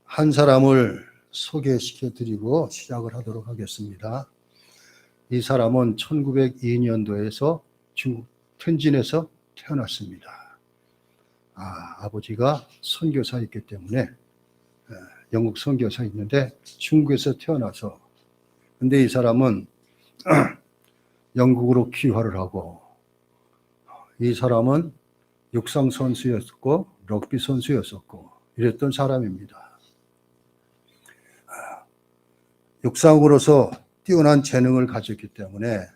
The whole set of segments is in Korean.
한 사람을 소개시켜 드리고 시작을 하도록 하겠습니다. 이 사람은 1902년도에서 중국 텐진에서 태어났습니다. 아버지가 선교사였기 때문에 영국 선교사였는데 중국에서 태어나서, 근데 이 사람은 영국으로 귀화를 하고, 이 사람은 육상 선수였고 럭비 선수였었고 이랬던 사람입니다. 육상으로서 뛰어난 재능을 가졌기 때문에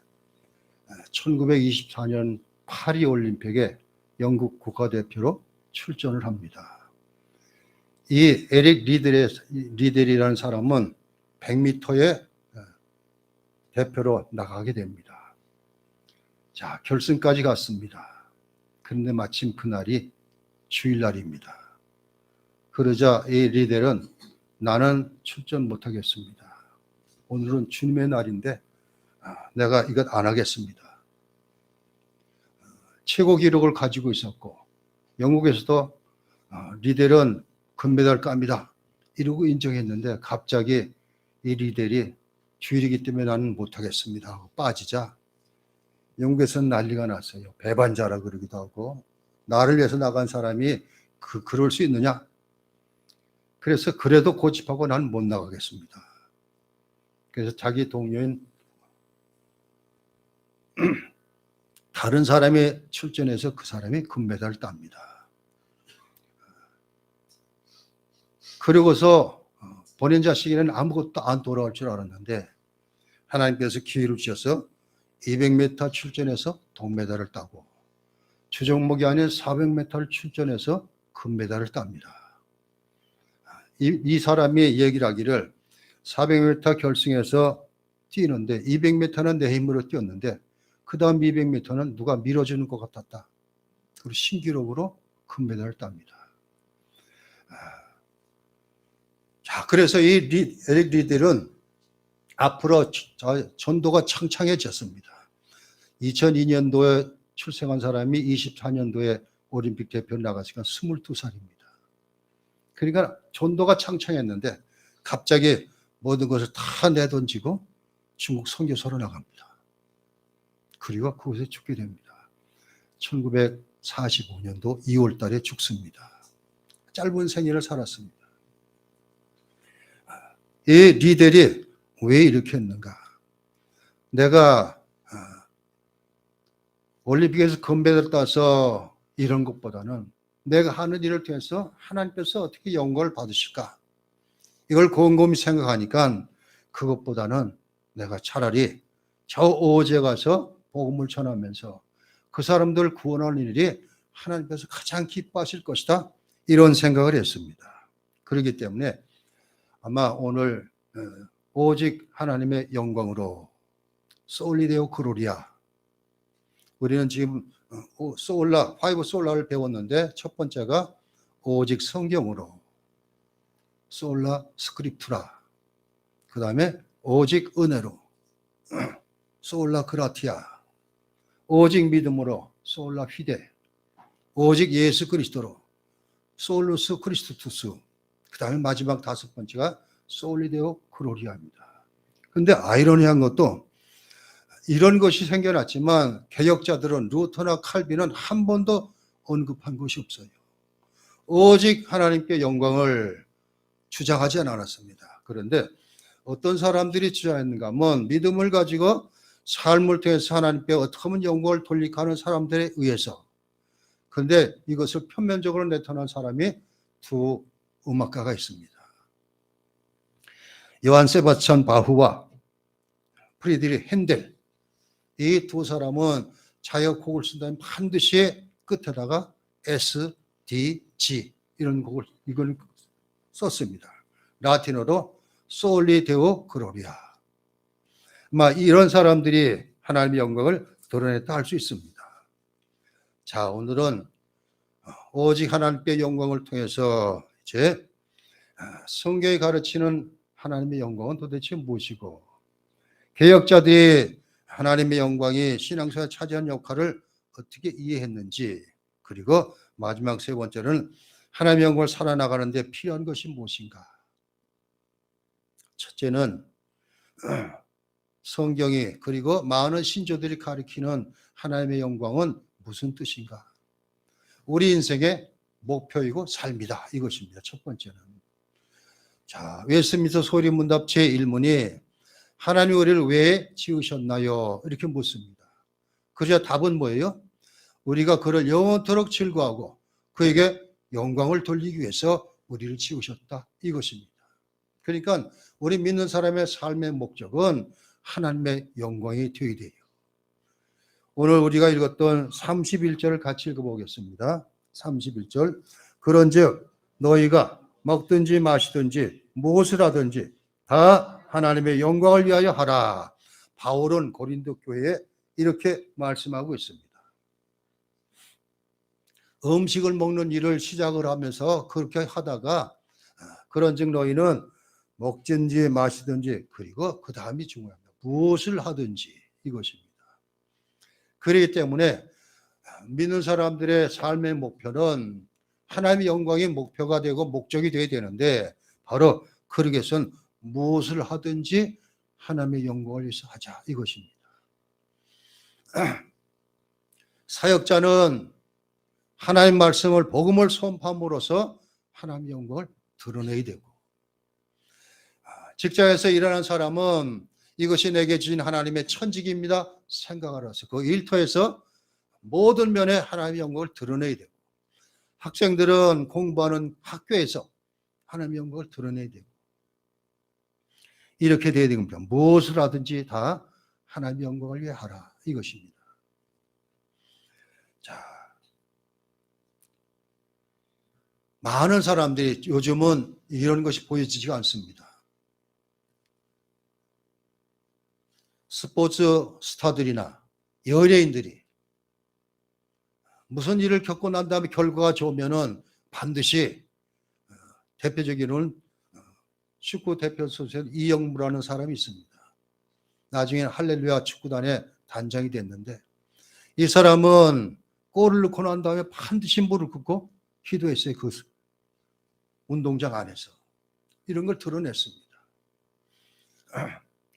1924년 파리 올림픽에 영국 국가대표로 출전을 합니다. 이 에릭 리델이라는 사람은 100m의 대표로 나가게 됩니다. 자, 결승까지 갔습니다. 그런데 마침 그날이 주일날입니다. 그러자 이 리델은 나는 출전 못하겠습니다. 오늘은 주님의 날인데 내가 이것 안 하겠습니다. 최고 기록을 가지고 있었고 영국에서도 리델은 금메달 깝니다 이러고 인정했는데, 갑자기 이 리델이 주일이기 때문에 나는 못하겠습니다 하고 빠지자 영국에서는 난리가 났어요. 배반자라 그러기도 하고, 나를 위해서 나간 사람이 그럴 수 있느냐. 그래서 그래도 고집하고 나는 못 나가겠습니다. 그래서 자기 동료인 다른 사람이 출전해서 그 사람이 금메달을 땁니다. 그러고서 본인 자식에는 아무것도 안 돌아올 줄 알았는데 하나님께서 기회를 주셔서 200m 출전해서 동메달을 따고, 주종목이 아닌 400m를 출전해서 금메달을 땁니다. 이 사람이 얘기를 하기를 400m 결승에서 뛰는데 200m는 내 힘으로 뛰었는데 그 다음 200m는 누가 밀어주는 것 같았다. 그리고 신기록으로 금메달을 땁니다. 자, 그래서 이 에릭 리델은 앞으로 전도가 창창해졌습니다. 2002년도에 출생한 사람이 24년도에 올림픽 대표로 나갔으니까 22살입니다. 그러니까 전도가 창창했는데 갑자기 모든 것을 다 내던지고 중국 선교사로 나갑니다. 그리고 그곳에 죽게 됩니다. 1945년도 2월 달에 죽습니다. 짧은 생애를 살았습니다. 이 리델이 왜 이렇게 했는가? 내가 올림픽에서 금메달을 따서 이런 것보다는 내가 하는 일을 통해서 하나님께서 어떻게 영광을 받으실까? 이걸 곰곰이 생각하니까 그것보다는 내가 차라리 저 오지에 가서 복음을 전하면서 그 사람들 구원하는 일이 하나님께서 가장 기뻐하실 것이다, 이런 생각을 했습니다. 그렇기 때문에 아마 오늘 오직 하나님의 영광으로 솔리데오 글로리아, 우리는 지금 파이브 솔라를 배웠는데 첫 번째가 오직 성경으로, 솔라 스크립투라, 그 다음에 오직 은혜로, 솔라 그라티아, 오직 믿음으로, 솔라 휘데, 오직 예수 그리스도로, 솔루스 크리스투스, 그 다음에 마지막 다섯 번째가 솔리데오 글로리아입니다. 근데 아이러니한 것도 이런 것이 생겨났지만 개혁자들은 루터나 칼빈은 한 번도 언급한 것이 없어요. 오직 하나님께 영광을 주장하지 않았습니다. 그런데 어떤 사람들이 주장했는가 하면 믿음을 가지고 삶을 통해서 하나님께 어떻게 하면 영광을 돌리까 하는 사람들에 의해서. 그런데 이것을 표면적으로 나타난 사람이 두 음악가가 있습니다. 요한 세바스찬 바흐와 프리드리히 핸델, 이 두 사람은 자역곡을 쓴다면 반드시 끝에다가 S, D, G 이런 곡을 이걸 썼습니다. 라틴어로 솔리데오 글로리아. 이런 사람들이 하나님의 영광을 드러냈다 할 수 있습니다. 자, 오늘은 오직 하나님의 영광을 통해서 이제 성경이 가르치는 하나님의 영광은 도대체 무엇이고, 개혁자들이 하나님의 영광이 신앙생활에 차지한 역할을 어떻게 이해했는지, 그리고 마지막 세 번째는 하나님의 영광을 살아나가는 데 필요한 것이 무엇인가, 첫째는 성경이 그리고 많은 신조들이 가리키는 하나님의 영광은 무슨 뜻인가? 우리 인생의 목표이고 삶이다. 이것입니다. 첫 번째는. 자, 웨스민스터 소리문답 제1문이 하나님 우리를 왜 지으셨나요? 이렇게 묻습니다. 그래야 답은 뭐예요? 우리가 그를 영원토록 즐거워하고 그에게 영광을 돌리기 위해서 우리를 지으셨다. 이것입니다. 그러니까 우리 믿는 사람의 삶의 목적은 하나님의 영광이 되어야 돼요. 오늘 우리가 읽었던 31절을 같이 읽어보겠습니다. 31절. 그런즉 너희가 먹든지 마시든지 무엇을 하든지 다 하나님의 영광을 위하여 하라. 바울은 고린도 교회에 이렇게 말씀하고 있습니다. 음식을 먹는 일을 시작을 하면서 그렇게 하다가 그런즉 너희는 먹든지 마시든지 그리고 그 다음이 중요합니다. 무엇을 하든지 이것입니다. 그렇기 때문에 믿는 사람들의 삶의 목표는 하나님의 영광이 목표가 되고 목적이 되어야 되는데 바로 그러기 위해서는 무엇을 하든지 하나님의 영광을 위해서 하자 이것입니다. 사역자는 하나님 말씀을 복음을 선포함으로써 하나님의 영광을 드러내야 되고 직장에서 일하는 사람은 이것이 내게 주신 하나님의 천직입니다 생각하라서 그 일터에서 모든 면에 하나님의 영광을 드러내야 되고 학생들은 공부하는 학교에서 하나님의 영광을 드러내야 되고 이렇게 돼야 되는 겁니다. 무엇을 하든지 다 하나님의 영광을 위해 하라 이것입니다. 자, 많은 사람들이 요즘은 이런 것이 보여지지가 않습니다. 스포츠 스타들이나 연예인들이 무슨 일을 겪고 난 다음에 결과가 좋으면은 반드시 대표적인 축구 대표 선수 이영무라는 사람이 있습니다. 나중에는 할렐루야 축구단의 단장이 됐는데 이 사람은 골을 넣고 난 다음에 반드시 무릎 꿇고 기도했어요. 그 운동장 안에서. 이런 걸 드러냈습니다.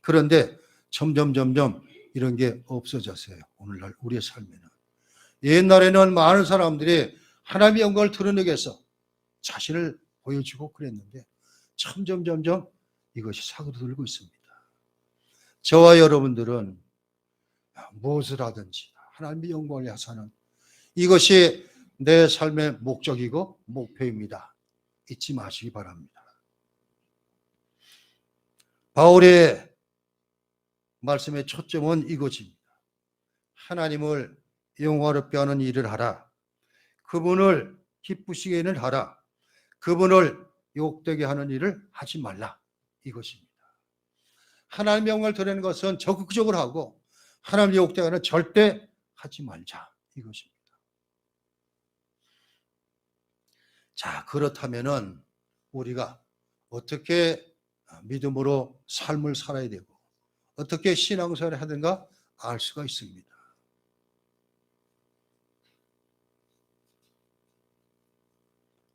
그런데 점점 이런 게 없어졌어요. 오늘날 우리의 삶에는. 옛날에는 많은 사람들이 하나님의 영광을 드러내기 위해서 자신을 보여주고 그랬는데 점점 이것이 사그러들고 있습니다. 저와 여러분들은 무엇을 하든지 하나님의 영광을 위해서 하는 이것이 내 삶의 목적이고 목표입니다. 잊지 마시기 바랍니다. 바울의 말씀의 초점은 이것입니다. 하나님을 영화롭게 하는 일을 하라. 그분을 기쁘시게 하는 일을 하라. 그분을 욕되게 하는 일을 하지 말라. 이것입니다. 하나님의 영광을 드리는 것은 적극적으로 하고 하나님의 욕되게 하는 절대 하지 말자. 이것입니다. 자, 그렇다면은 우리가 어떻게 믿음으로 삶을 살아야 되고 어떻게 신앙생활을 하든가 알 수가 있습니다.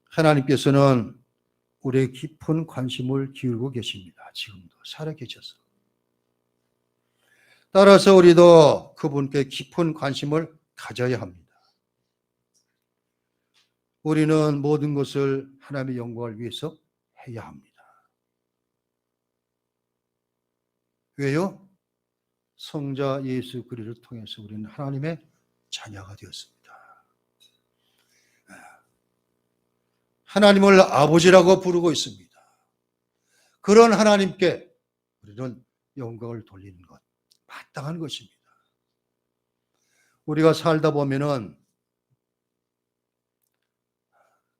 하나님께서는 우리의 깊은 관심을 기울이고 계십니다. 지금도 살아계셔서. 따라서 우리도 그분께 깊은 관심을 가져야 합니다. 우리는 모든 것을 하나님의 영광을 위해서 해야 합니다. 왜요? 성자 예수 그리스도를 통해서 우리는 하나님의 자녀가 되었습니다. 하나님을 아버지라고 부르고 있습니다. 그런 하나님께 우리는 영광을 돌리는 것 마땅한 것입니다. 우리가 살다 보면은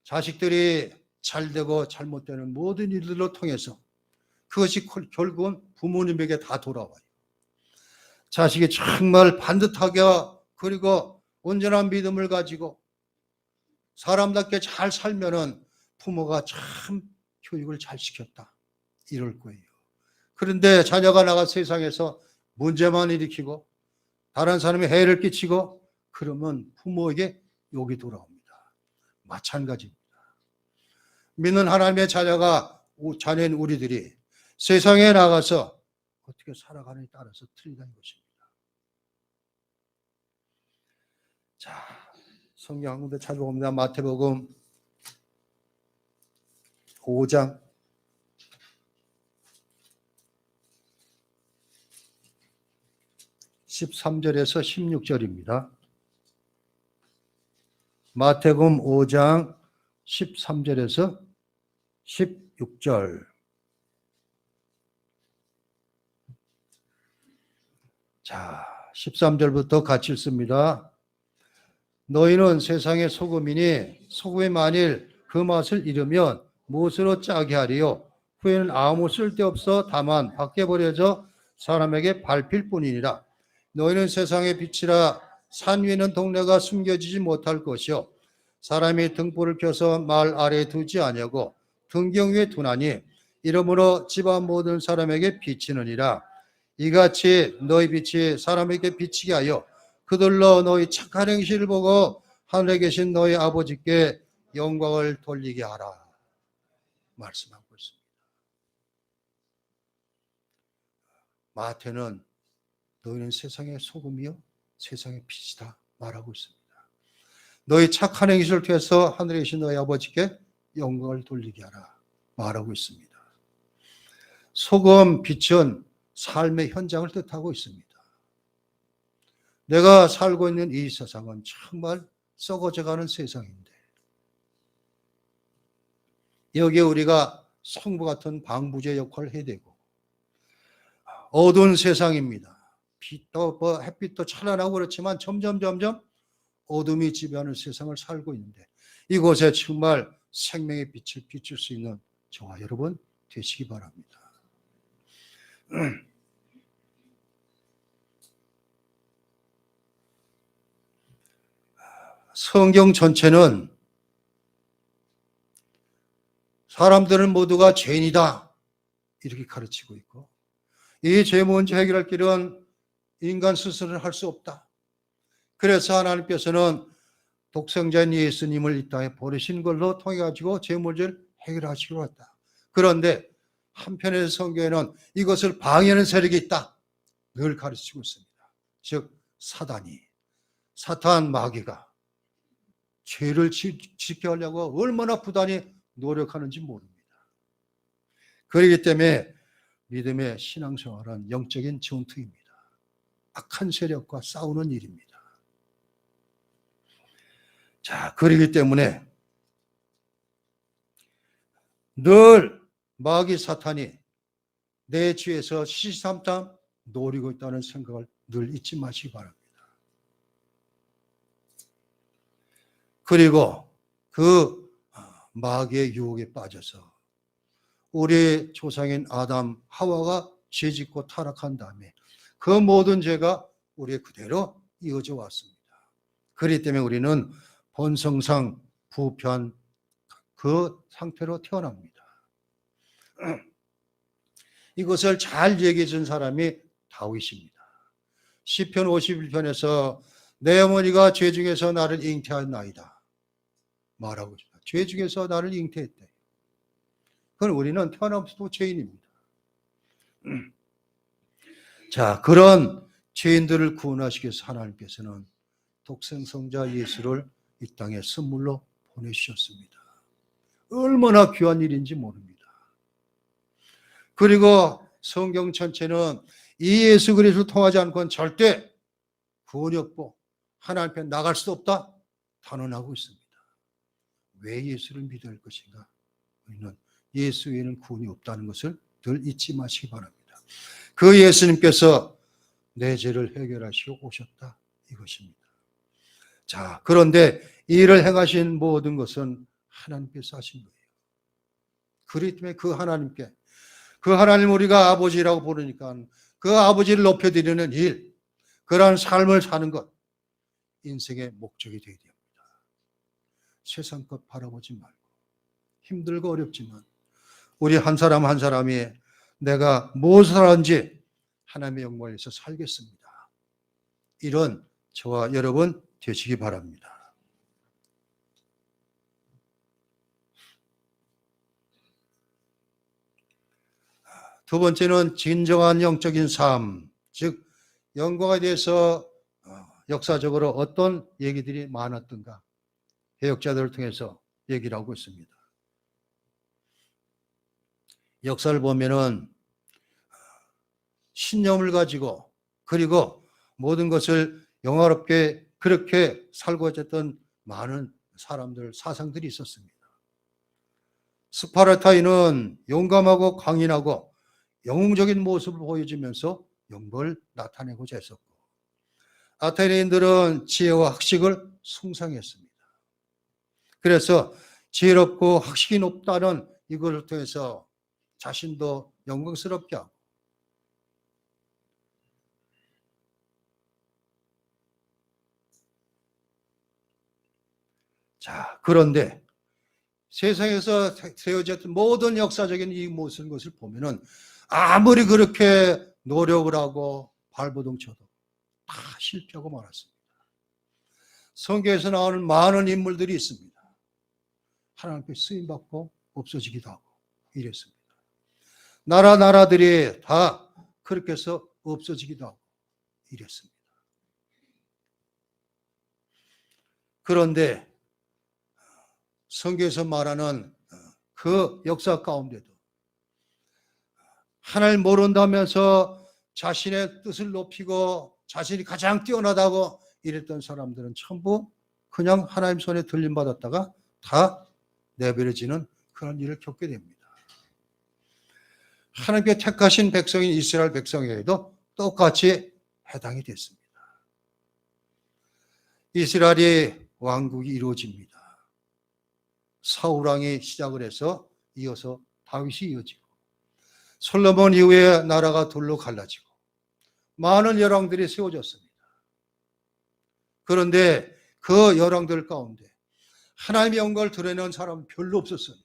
자식들이 잘되고 잘못되는 모든 일들로 통해서 그것이 결국은 부모님에게 다 돌아와요. 자식이 정말 반듯하게 그리고 온전한 믿음을 가지고 사람답게 잘 살면은 부모가 참 교육을 잘 시켰다 이럴 거예요. 그런데 자녀가 나가 세상에서 문제만 일으키고 다른 사람이 해를 끼치고 그러면 부모에게 욕이 돌아옵니다. 마찬가지입니다. 믿는 하나님의 자녀인 우리들이 세상에 나가서 어떻게 살아가느냐에 따라서 틀리다는 것입니다. 자, 성경 한 군데 찾아봅니다. 마태복음 5장 13절에서 16절입니다. 마태복음 5장 13절에서 16절. 자, 13절부터 같이 읽습니다. 너희는 세상의 소금이니 소금이 만일 그 맛을 잃으면 무엇으로 짜게 하리요? 후에는 아무 쓸데없어 다만 밖에 버려져 사람에게 밟힐 뿐이니라. 너희는 세상의 빛이라. 산 위에 있는 동네가 숨겨지지 못할 것이요 사람이 등불을 켜서 말 아래에 두지 아니하고 등경 위에 두나니 이러므로 집안 모든 사람에게 비치느니라. 이같이 너희 빛이 사람에게 비치게 하여 그들로 너희 착한 행실을 보고 하늘에 계신 너희 아버지께 영광을 돌리게 하라. 말씀하고 있습니다. 마태는 너희는 세상의 소금이요 세상의 빛이다 말하고 있습니다. 너희 착한 행실을 통해서 하늘에 계신 너희 아버지께 영광을 돌리게 하라 말하고 있습니다. 소금, 빛은 삶의 현장을 뜻하고 있습니다. 내가 살고 있는 이 세상은 정말 썩어져가는 세상인데 여기에 우리가 성부 같은 방부제 역할을 해야 되고 어두운 세상입니다. 빛도 햇빛도 찬란하고 그렇지만 점점 어둠이 지배하는 세상을 살고 있는데 이곳에 정말 생명의 빛을 비출 수 있는 저와 여러분 되시기 바랍니다. 성경 전체는 사람들은 모두가 죄인이다 이렇게 가르치고 있고 이 죄 문제 해결할 길은 인간 스스로는 할 수 없다. 그래서 하나님께서는 독생자인 예수님을 이 땅에 보내신 걸로 통해 가지고 죄 문제를 해결하시기로 했다. 그런데 한편의 성경에는 이것을 방해하는 세력이 있다. 늘 가르치고 있습니다. 즉 사탄 마귀가 죄를 짓게 하려고 얼마나 부단히 노력하는지 모릅니다. 그렇기 때문에 믿음의 신앙생활은 영적인 전투입니다. 악한 세력과 싸우는 일입니다. 자, 그렇기 때문에 늘 마귀 사탄이 내 주에서 시시삼삼 노리고 있다는 생각을 늘 잊지 마시기 바랍니다. 그리고 그 마귀의 유혹에 빠져서 우리 조상인 아담, 하와가 죄짓고 타락한 다음에 그 모든 죄가 우리에 그대로 이어져 왔습니다. 그렇기 때문에 우리는 본성상 부패한 그 상태로 태어납니다. 이것을 잘 얘기해 준 사람이 다윗입니다. 시편 51편에서 내 어머니가 죄 중에서 나를 잉태하였나이다 말하고 있습니다. 죄 중에서 나를 잉태했대. 그건 우리는 태어나면서도 죄인입니다. 자, 그런 죄인들을 구원하시기 위해서 하나님께서는 독생성자 예수를 이 땅에 선물로 보내주셨습니다. 얼마나 귀한 일인지 모릅니다. 그리고 성경 전체는 이 예수 그리스도를 통하지 않고는 절대 구원이 없고 하나님 앞에 나갈 수 없다 단언하고 있습니다. 왜 예수를 믿어야 할 것인가? 우리는 예수 외에는 구원이 없다는 것을 늘 잊지 마시기 바랍니다. 그 예수님께서 내 죄를 해결하시고 오셨다 이것입니다. 자, 그런데 이 일을 행하신 모든 것은 하나님께서 하신 거예요. 그렇기 때문에 그 하나님 우리가 아버지라고 부르니까 그 아버지를 높여드리는 일, 그러한 삶을 사는 것 인생의 목적이 되어야 됩니다. 세상 것 바라보지 말고 힘들고 어렵지만 우리 한 사람 한 사람이 내가 무엇을 하는지 하나님의 영광을 위해서 살겠습니다. 이런 저와 여러분 되시기 바랍니다. 두 번째는 진정한 영적인 삶, 즉 영광에 대해서 역사적으로 어떤 얘기들이 많았던가 개혁자들을 통해서 얘기를 하고 있습니다. 역사를 보면은 신념을 가지고 그리고 모든 것을 영화롭게 그렇게 살고자 했던 많은 사람들, 사상들이 있었습니다. 스파르타인은 용감하고 강인하고 영웅적인 모습을 보여주면서 영광을 나타내고자 했었고, 아테네인들은 지혜와 학식을 숭상했습니다. 그래서 지혜롭고 학식이 높다는 이것을 통해서 자신도 영광스럽게 하고, 자, 그런데 세상에서 세워졌던 모든 역사적인 이 모든 것을 보면은 아무리 그렇게 노력을 하고 발버둥 쳐도 다 실패하고 말았습니다. 성경에서 나오는 많은 인물들이 있습니다. 하나님께 쓰임받고 없어지기도 하고 이랬습니다. 나라들이 다 그렇게 해서 없어지기도 하고 이랬습니다. 그런데 성경에서 말하는 그 역사 가운데도 하나님을 모른다면서 자신의 뜻을 높이고 자신이 가장 뛰어나다고 이랬던 사람들은 전부 그냥 하나님 손에 들림받았다가 다 내버려지는 그런 일을 겪게 됩니다. 하나님께 택하신 백성인 이스라엘 백성에게도 똑같이 해당이 됐습니다. 이스라엘의 왕국이 이루어집니다. 사울왕이 시작을 해서 이어서 다윗이 이어지고, 솔로몬 이후에 나라가 둘로 갈라지고 많은 열왕들이 세워졌습니다. 그런데 그 열왕들 가운데 하나님의 영광을 드러내는 사람은 별로 없었어요.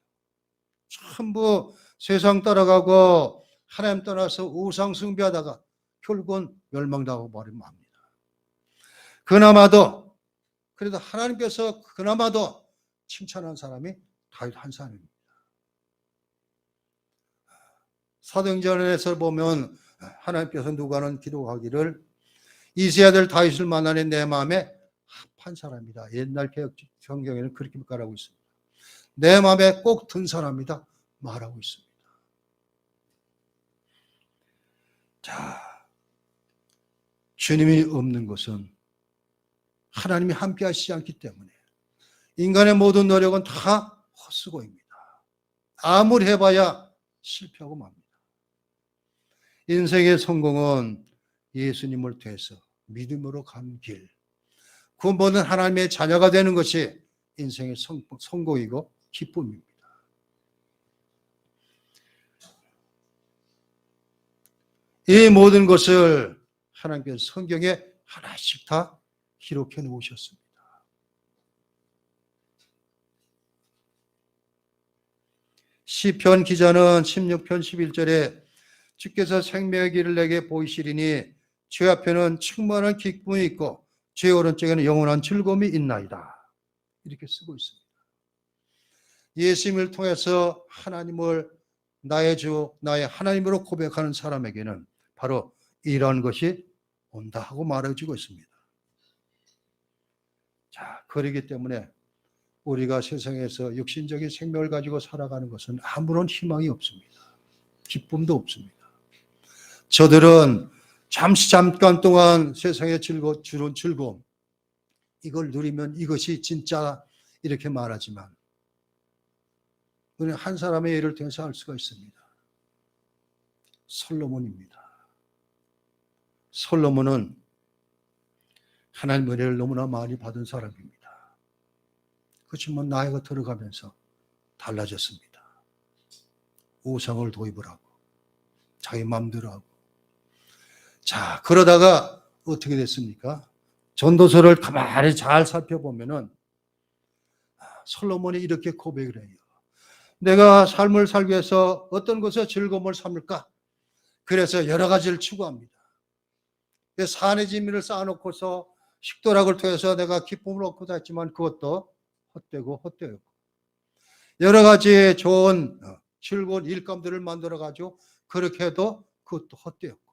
전부 세상 따라가고 하나님 떠나서 우상 숭배하다가 결국은 멸망당하고 말이면 합니다. 그나마도 그래도 하나님께서 그나마도 칭찬한 사람이 다윗 한 사람입니다. 사도행전에서 보면 하나님께서 누가는 기록하기를 이세아들 다윗을 만나는 내 마음에 합한 사람이다. 옛날 개혁 성경에는 그렇게 말하고 있습니다. 내 마음에 꼭 든 사람이다 말하고 있습니다. 자, 주님이 없는 것은 하나님이 함께 하시지 않기 때문에 인간의 모든 노력은 다 헛수고입니다. 아무리 해봐야 실패하고 맙니다. 인생의 성공은 예수님을 통해서 믿음으로 가는 길, 구원받은 하나님의 자녀가 되는 것이 인생의 성공이고 기쁨입니다. 이 모든 것을 하나님께서 성경에 하나씩 다 기록해 놓으셨습니다. 시편 기자는 16편 11절에 주께서 생명의 길을 내게 보이시리니 죄 앞에는 충만한 기쁨이 있고 죄 오른쪽에는 영원한 즐거움이 있나이다. 이렇게 쓰고 있습니다. 예수님을 통해서 하나님을 나의 주, 나의 하나님으로 고백하는 사람에게는 바로 이러한 것이 온다 하고 말해주고 있습니다. 자, 그렇기 때문에 우리가 세상에서 육신적인 생명을 가지고 살아가는 것은 아무런 희망이 없습니다. 기쁨도 없습니다. 저들은 잠깐 동안 세상에 주는 즐거움, 이걸 누리면 이것이 진짜 이렇게 말하지만 우리는 한 사람의 예를 통해서 알 수가 있습니다. 솔로몬입니다. 솔로몬은 하나님 은혜를 너무나 많이 받은 사람입니다. 그렇지만 나이가 들어가면서 달라졌습니다. 우상을 도입을 하고 자기 마음대로 하고, 자, 그러다가 어떻게 됐습니까? 전도서를 가만히 잘 살펴보면은 솔로몬이 이렇게 고백을 해요. 내가 삶을 살기 위해서 어떤 것에 즐거움을 삼을까? 그래서 여러 가지를 추구합니다. 산의 진미를 쌓아놓고서 식도락을 통해서 내가 기쁨을 얻고자 했지만 그것도 헛되고 헛되었고, 여러 가지 좋은 즐거운 일감들을 만들어가지고 그렇게 해도 그것도 헛되었고,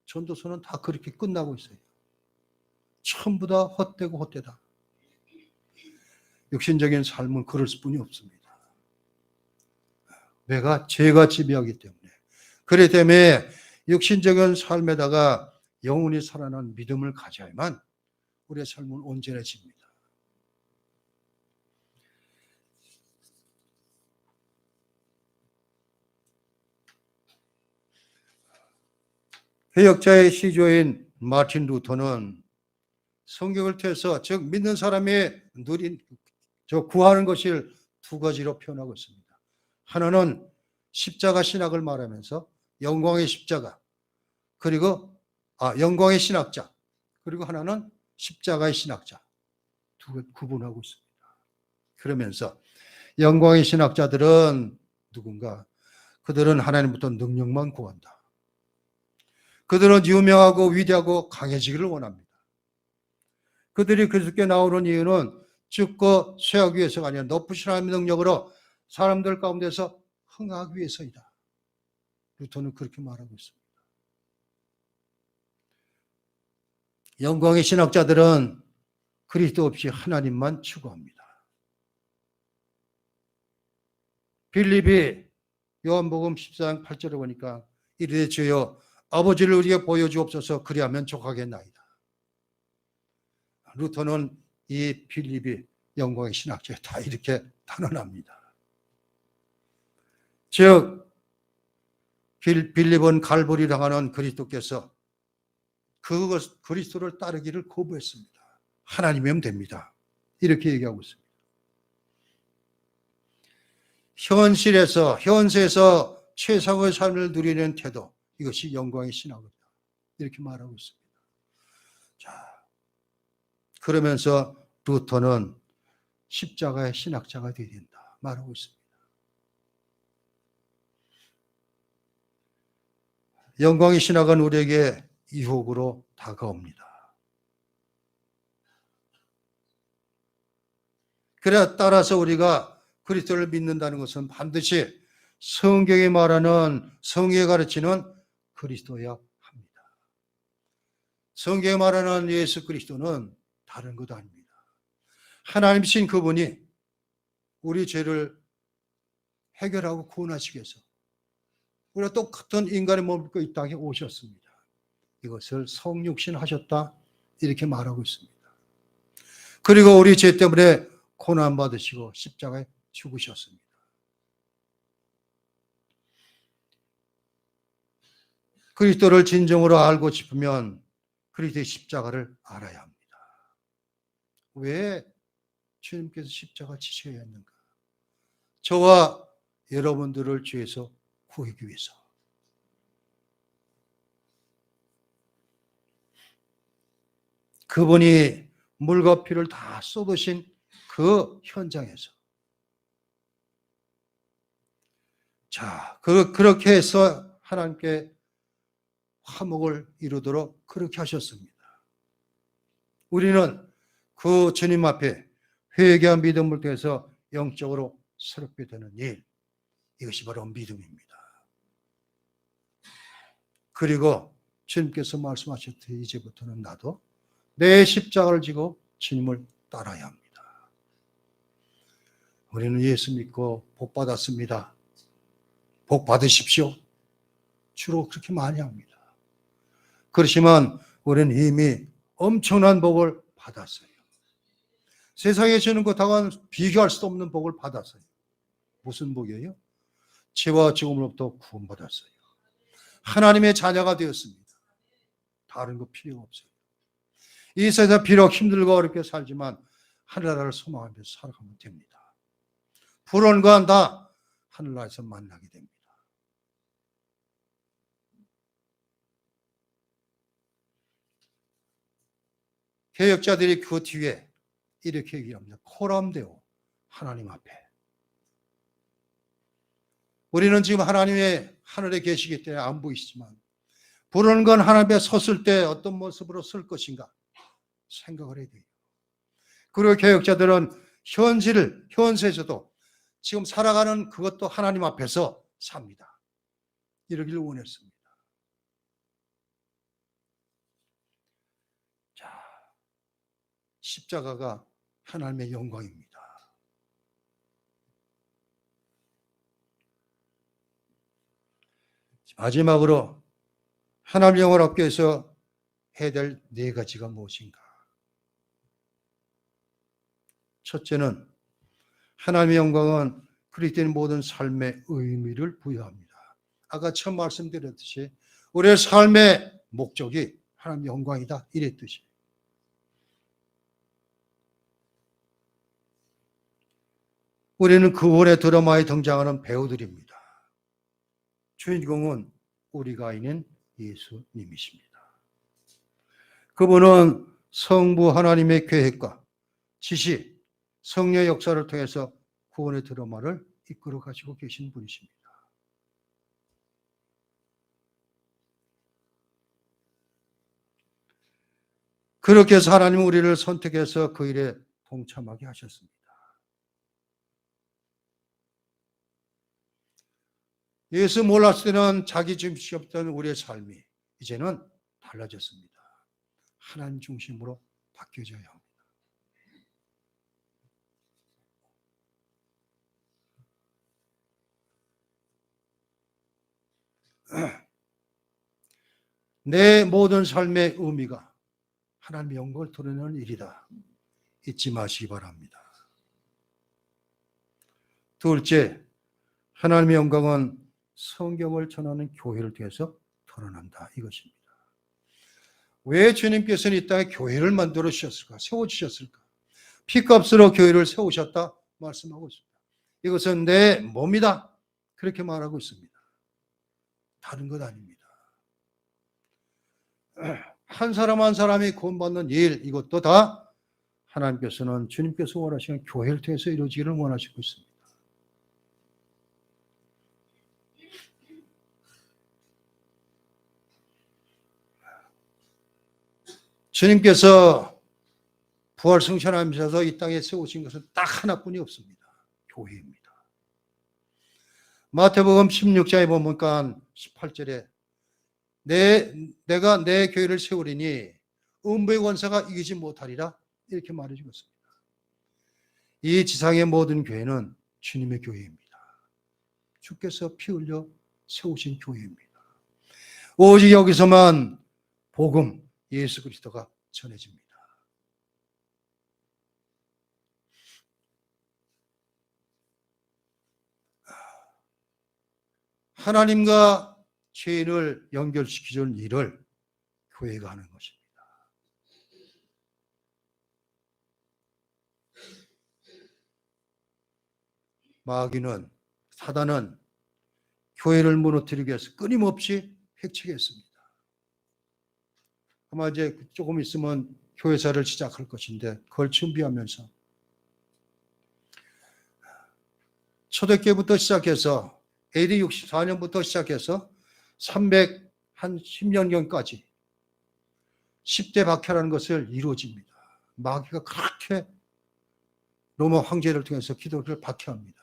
전도서는 다 그렇게 끝나고 있어요. 전부 다 헛되고 헛되다. 육신적인 삶은 그럴 수뿐이 없습니다. 내가 죄가 지배하기 때문에. 그렇기 때문에 육신적인 삶에다가 영혼이 살아난 믿음을 가져야만 우리의 삶은 온전해집니다. 개혁자의 시조인 마틴 루터는 성경을 통해서, 즉 믿는 사람이 누린 구하는 것을 두 가지로 표현하고 있습니다. 하나는 십자가 신학을 말하면서 영광의 십자가, 그리고 영광의 신학자, 그리고 하나는 십자가의 신학자, 두 가지 구분하고 있습니다. 그러면서 영광의 신학자들은 누군가? 그들은 하나님부터 능력만 구한다. 그들은 유명하고 위대하고 강해지기를 원합니다. 그들이 그렇게 나오는 이유는 죽고 쇠하기 위해서가 아니라 높으신 하나님의 능력으로 사람들 가운데서 흥하기 위해서이다. 루터는 그렇게 말하고 있습니다. 영광의 신학자들은 그리스도 없이 하나님만 추구합니다. 빌립이 요한복음 14장 8절에 보니까 이르되 주여 아버지를 우리에게 보여주옵소서 그리하면 족하겠나이다. 루터는 이 빌립이 영광의 신학자에 다 이렇게 단언합니다. 즉 빌립은 갈보리를 당하는 그리스도께서 그리스도를 따르기를 거부했습니다. 하나님이면 됩니다. 이렇게 얘기하고 있습니다. 현세에서 최상의 삶을 누리는 태도, 이것이 영광의 신학이다. 이렇게 말하고 있습니다. 자, 그러면서 루터는 십자가의 신학자가 되어야 된다 말하고 있습니다. 영광의 신학은 우리에게 유혹으로 다가옵니다. 그래 따라서 우리가 그리스도를 믿는다는 것은 반드시 성경이 말하는, 성경이 가르치는 그리스도여야 합니다. 성경이 말하는 예수 그리스도는 다른 것도 아닙니다. 하나님이신 그분이 우리 죄를 해결하고 구원하시기 위해서 우리가 똑같은 인간의 몸을 입고 이 땅에 오셨습니다. 이것을 성육신 하셨다 이렇게 말하고 있습니다. 그리고 우리 죄 때문에 고난 받으시고 십자가에 죽으셨습니다. 그리스도를 진정으로 알고 싶으면 그리스도의 십자가를 알아야 합니다. 왜 주님께서 십자가 지셔야 했는가? 저와 여러분들을 죄에서 구하기 위해서. 그분이 물과 피를 다 쏟으신 그 현장에서, 자, 그렇게 해서 하나님께 화목을 이루도록 그렇게 하셨습니다. 우리는 그 주님 앞에 회개한 믿음을 통해서 영적으로 새롭게 되는 일, 이것이 바로 믿음입니다. 그리고 주님께서 말씀하셨듯이 이제부터는 나도 내 십자가를 지고 주님을 따라야 합니다. 우리는 예수 믿고 복 받았습니다. 복 받으십시오. 주로 그렇게 많이 합니다. 그렇지만 우리는 이미 엄청난 복을 받았어요. 세상에 주는 것하고는 비교할 수 없는 복을 받았어요. 무슨 복이에요? 죄와 죽음으로부터 구원받았어요. 하나님의 자녀가 되었습니다. 다른 거 필요 없어요. 이 세상 비록 힘들고 어렵게 살지만 하늘나라를 소망하면서 살아가면 됩니다. 불언과 다 하늘나라에서 만나게 됩니다. 개혁자들이 그 뒤에 이렇게 얘기합니다. 코람데오, 하나님 앞에. 우리는 지금 하나님의 하늘에 계시기 때문에 안 보이시지만 부르는 건 하나님에 섰을 때 어떤 모습으로 설 것인가 생각을 해야 돼요. 그리고 개혁자들은 현세에서도 지금 살아가는 그것도 하나님 앞에서 삽니다. 이러기를 원했습니다. 자, 십자가가 하나님의 영광입니다. 마지막으로 하나님의 영광을 얻기 위해서 해야 될 네 가지가 무엇인가? 첫째는 하나님의 영광은 그리스도인 모든 삶의 의미를 부여합니다. 아까 처음 말씀드렸듯이 우리의 삶의 목적이 하나님의 영광이다 이랬듯이 우리는 그원의 드라마에 등장하는 배우들입니다. 주인공은 우리가 아닌 예수님이십니다. 그분은 성부 하나님의 계획과 지시, 성령의 역사를 통해서 구원의 드라마를 이끌어 가시고 계신 분이십니다. 그렇게 해서 하나님은 우리를 선택해서 그 일에 동참하게 하셨습니다. 예수 몰랐을 때는 자기 중심이었던 우리의 삶이 이제는 달라졌습니다. 하나님 중심으로 바뀌어져야 합니다. 내 모든 삶의 의미가 하나님의 영광을 드러내는 일이다. 잊지 마시기 바랍니다. 둘째, 하나님의 영광은 성경을 전하는 교회를 통해서 드러난다. 이것입니다. 왜 주님께서는 이 땅에 교회를 만들어 주셨을까? 세워주셨을까? 피값으로 교회를 세우셨다 말씀하고 있습니다. 이것은 내 몸이다. 그렇게 말하고 있습니다. 다른 것 아닙니다. 한 사람 한 사람이 구원받는 일, 이것도 다 하나님께서는 주님께서 원하시는 교회를 통해서 이루어지기를 원하시고 있습니다. 주님께서 부활 승천하면서 이 땅에 세우신 것은 딱 하나뿐이 없습니다. 교회입니다. 마태복음 16장에 보니까 18절에 내가 내 교회를 세우리니 음부의 권세가 이기지 못하리라 이렇게 말해주고 있습니다. 이 지상의 모든 교회는 주님의 교회입니다. 주께서 피 흘려 세우신 교회입니다. 오직 여기서만 복음 예수 그리스도가 전해집니다. 하나님과 죄인을 연결시키는 일을 교회가 하는 것입니다. 마귀는, 사단은 교회를 무너뜨리기 위해서 끊임없이 핵책했습니다. 아마 이제 조금 있으면 교회사를 시작할 것인데 그걸 준비하면서 초대교회부터 시작해서 AD 64년부터 시작해서 310년경까지 10대 박해라는 것을 이루어집니다. 마귀가 그렇게 로마 황제를 통해서 기독교를 박해합니다.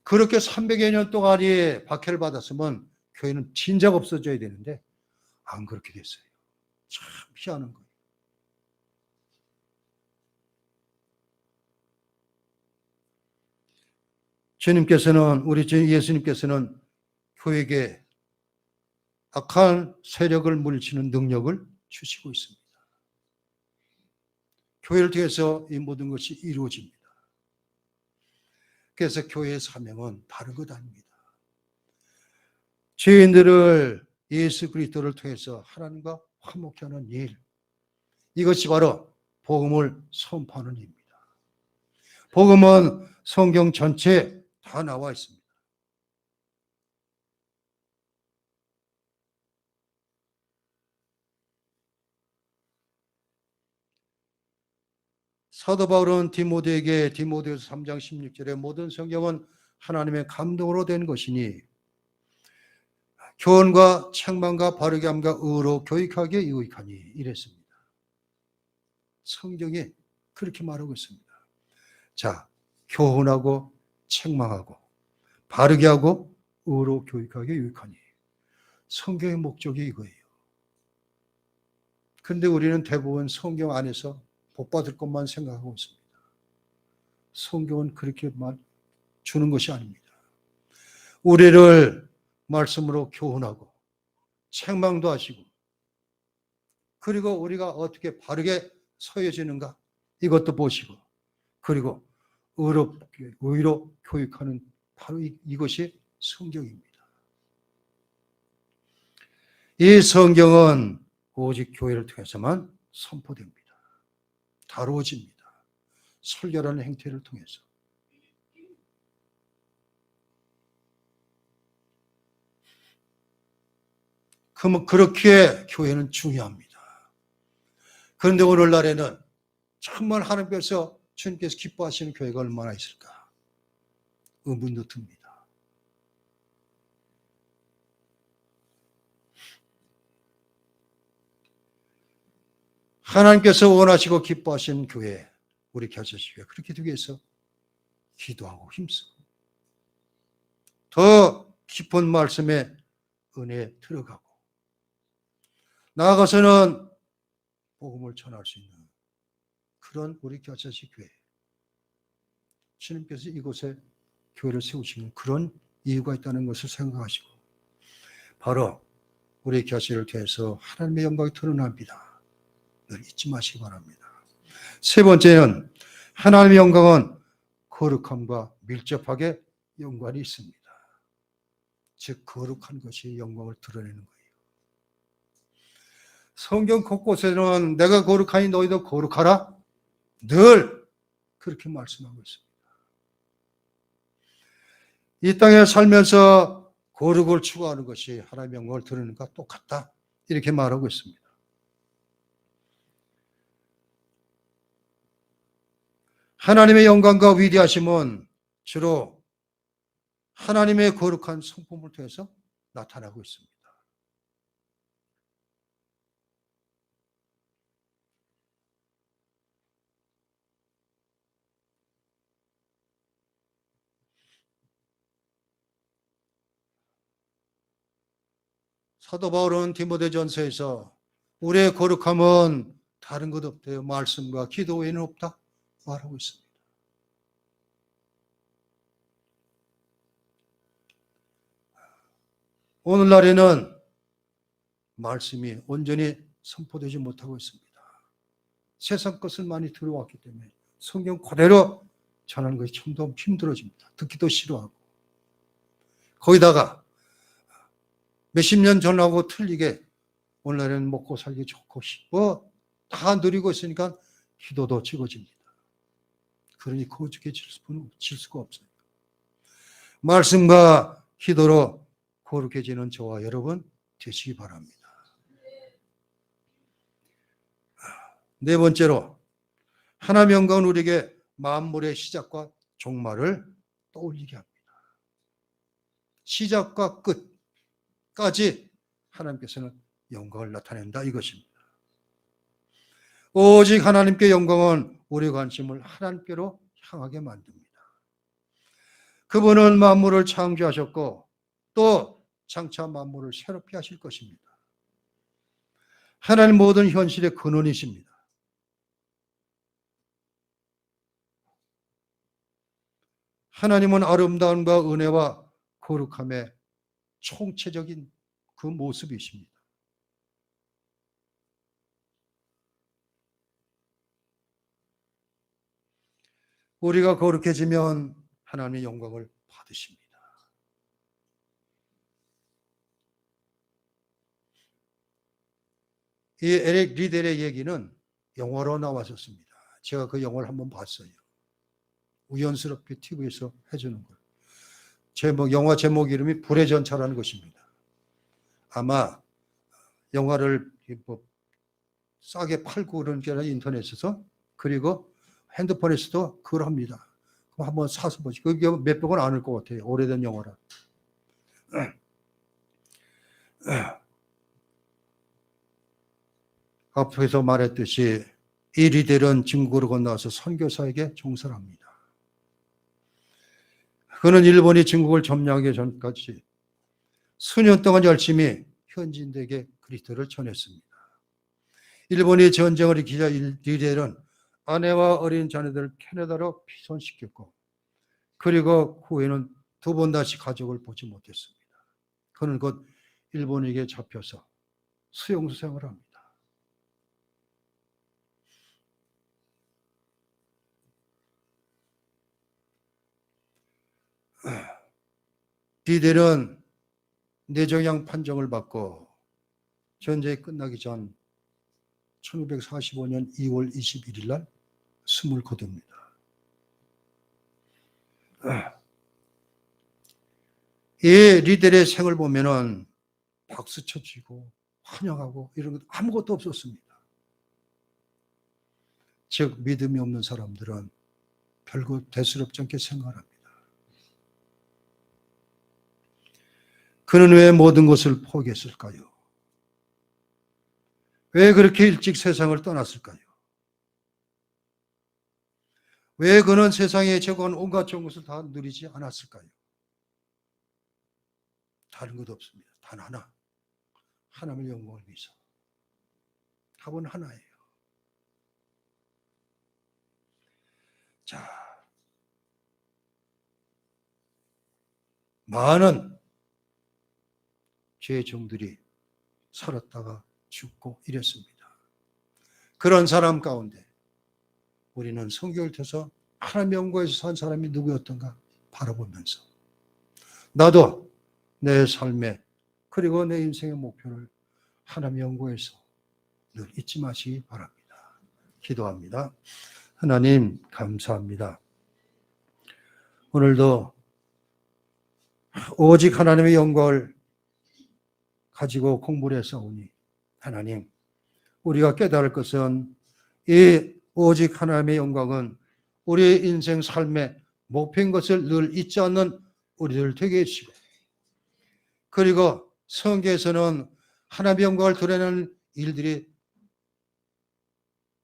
그렇게 300여 년 동안이 박해를 받았으면 교회는 진작 없어져야 되는데 안 그렇게 됐어요. 참 희한한 거예요. 주님께서는, 우리 주 예수님께서는 교회에게 악한 세력을 물리치는 능력을 주시고 있습니다. 교회를 통해서 이 모든 것이 이루어집니다. 그래서 교회의 사명은 다른 것 아닙니다. 죄인들을 예수 그리스도를 통해서 하나님과 화목케 하는 일, 이것이 바로 복음을 선포하는 일입니다. 복음은 성경 전체에 다 나와 있습니다. 사도 바울은 디모데에게 디모데후서 3장 16절에 모든 성경은 하나님의 감동으로 된 것이니 교훈과 책망과 바르게 함과 의로 교육하기에 유익하니 이랬습니다. 성경이 그렇게 말하고 있습니다. 자, 교훈하고 책망하고 바르게 하고 의로 교육하게 유익하니. 성경의 목적이 이거예요. 그런데 우리는 대부분 성경 안에서 복받을 것만 생각하고 있습니다. 성경은 그렇게 주는 것이 아닙니다. 우리를 말씀으로 교훈하고 책망도 하시고, 그리고 우리가 어떻게 바르게 서여지는가 이것도 보시고, 그리고 의로 교육하는 바로 이것이 성경입니다. 이 성경은 오직 교회를 통해서만 선포됩니다. 다루어집니다. 설교라는 행태를 통해서. 그렇기에 교회는 중요합니다. 그런데 오늘날에는 정말 하나님께서 주님께서 기뻐하시는 교회가 얼마나 있을까? 의문도 듭니다. 하나님께서 원하시고 기뻐하시는 교회, 우리 겨자씨교회 그렇게 되기 위해서 기도하고 힘쓰고 더 깊은 말씀의 은혜에 들어가고 나아가서는 복음을 전할 수 있는 그런 우리 겨자씨교회, 주님께서 이곳에 교회를 세우시는 그런 이유가 있다는 것을 생각하시고 바로 우리 겨자씨를 통해서 하나님의 영광이 드러납니다. 늘 잊지 마시기 바랍니다. 세 번째는 하나님의 영광은 거룩함과 밀접하게 연관이 있습니다. 즉 거룩한 것이 영광을 드러내는 거예요. 성경 곳곳에는 내가 거룩하니 너희도 거룩하라 늘 그렇게 말씀하고 있습니다. 이 땅에 살면서 거룩을 추구하는 것이 하나님의 영광을 드러내는 것과 똑같다 이렇게 말하고 있습니다. 하나님의 영광과 위대하심은 주로 하나님의 거룩한 성품을 통해서 나타나고 있습니다. 사도 바울은 디모데전서에서 우리의 거룩함은 다른 것 없대요. 말씀과 기도 외에는 없다 말하고 있습니다. 오늘날에는 말씀이 온전히 선포되지 못하고 있습니다. 세상 것을 많이 들어왔기 때문에 성경 그대로 전하는 것이 좀 힘들어집니다. 듣기도 싫어하고 거기다가 몇십 년 전하고 틀리게 오늘날에는 먹고 살기 좋고 다 누리고 있으니까 기도도 적어집니다. 그러니 거룩해질 수가 없어요. 말씀과 기도로 거룩해지는 저와 여러분 되시기 바랍니다. 네 번째로 하나님의 영광은 우리에게 만물의 시작과 종말을 떠올리게 합니다. 시작과 끝까지 하나님께서는 영광을 나타낸다 이것입니다. 오직 하나님께 영광은 우리의 관심을 하나님께로 향하게 만듭니다. 그분은 만물을 창조하셨고 또 장차 만물을 새롭게 하실 것입니다. 하나님 모든 현실의 근원이십니다. 하나님은 아름다움과 은혜와 거룩함의 총체적인 그 모습이십니다. 우리가 거룩해지면 하나님의 영광을 받으십니다. 이 에릭 리델의 얘기는 영화로 나왔었습니다. 제가 그 영화를 한번 봤어요. 우연스럽게 TV에서 해주는 걸. 영화 제목 이름이 불의 전차라는 것입니다. 아마 영화를 싸게 팔고 그러는 게 아니라 인터넷에서 그리고 핸드폰에서도 그걸 합니다. 그럼 한번 사서 보시고 그게 몇백 원 안 할 것 같아요. 오래된 영화라. 앞에서 말했듯이 이 리델은 중국으로 건너와서 선교사에게 종사를 합니다. 그는 일본이 중국을 점령하기 전까지 수년 동안 열심히 현지인들에게 그리스도를 전했습니다. 일본이 전쟁을 일으키자 리델은 아내와 어린 자녀들을 캐나다로 피선시켰고, 그리고 후에는 두 번 다시 가족을 보지 못했습니다. 그는 곧 일본에게 잡혀서 수용소 생활을 합니다. 리델은 뇌종양 판정을 받고 전쟁이 끝나기 전 1945년 2월 21일 날 숨을 거둡니다. 이 리델의 생을 보면은 박수 쳐주고 환영하고 이런 것 아무것도 없었습니다. 즉 믿음이 없는 사람들은 별거 대수롭지 않게 생각합니다. 그는 왜 모든 것을 포기했을까요? 왜 그렇게 일찍 세상을 떠났을까요? 왜 그는 세상에 적은 온갖 좋은 것을 다 누리지 않았을까요? 다른 것 없습니다. 단 하나. 하나님의 영광을 위해서. 답은 하나예요. 자, 많은 죄의 종들이 살았다가 죽고 이랬습니다. 그런 사람 가운데 우리는 성경을 통해서 하나님의 영광에서 산 사람이 누구였던가 바라보면서 나도 내 삶에 그리고 내 인생의 목표를 하나님의 영광에서 늘 잊지 마시기 바랍니다. 기도합니다. 하나님 감사합니다. 오늘도 오직 하나님의 영광을 가지고 공부를 해서 오니 하나님, 우리가 깨달을 것은 이 오직 하나님의 영광은 우리의 인생 삶의 목표인 것을 늘 잊지 않는 우리들 되게 해주시고, 그리고 성경에서는 하나님의 영광을 드러내는 일들이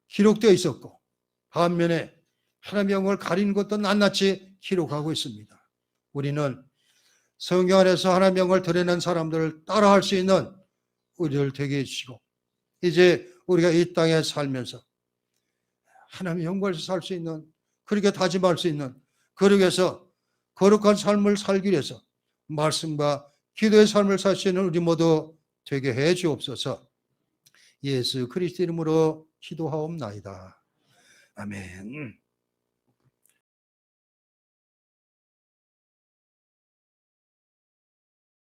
기록되어 있었고 반면에 하나님의 영광을 가리는 것도 낱낱이 기록하고 있습니다. 우리는 성경 안에서 하나님의 영광을 드러내는 사람들을 따라할 수 있는 우리를 되게 해주시고, 이제 우리가 이 땅에 살면서 하나님의 영광에서 살 수 있는, 그렇게 다짐할 수 있는, 그러기 위해서 거룩한 삶을 살기 위해서 말씀과 기도의 삶을 살 수 있는 우리 모두 되게 해 주옵소서. 예수 그리스도 이름으로 기도하옵나이다. 아멘.